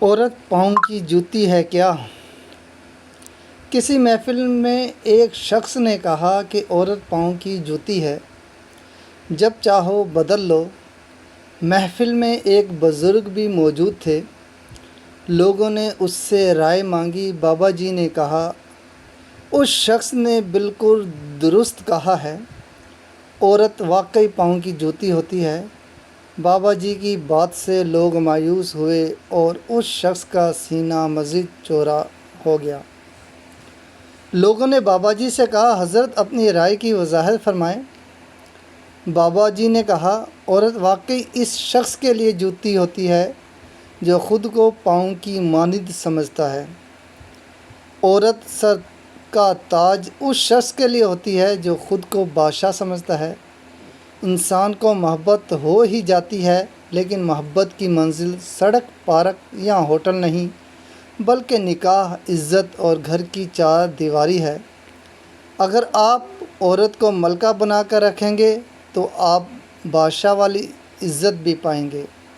عورت پاؤں کی جوتی ہے کیا؟ کسی محفل میں ایک شخص نے کہا کہ عورت پاؤں کی جوتی ہے، جب چاہو بدل لو۔ محفل میں ایک بزرگ بھی موجود تھے۔ لوگوں نے اس سے رائے مانگی۔ بابا جی نے کہا، اس شخص نے بالکل درست کہا ہے، عورت واقعی پاؤں کی جوتی ہوتی ہے۔ بابا جی کی بات سے لوگ مایوس ہوئے اور اس شخص کا سینہ مزید چوڑا ہو گیا۔ لوگوں نے بابا جی سے کہا، حضرت اپنی رائے کی وضاحت فرمائیں۔ بابا جی نے کہا، عورت واقعی اس شخص کے لیے جوتی ہوتی ہے جو خود کو پاؤں کی مانند سمجھتا ہے۔ عورت سر کا تاج اس شخص کے لیے ہوتی ہے جو خود کو بادشاہ سمجھتا ہے۔ انسان کو محبت ہو ہی جاتی ہے، لیکن محبت کی منزل سڑک، پارک یا ہوٹل نہیں، بلکہ نکاح، عزت اور گھر کی چار دیواری ہے۔ اگر آپ عورت کو ملکہ بنا کر رکھیں گے تو آپ بادشاہ والی عزت بھی پائیں گے۔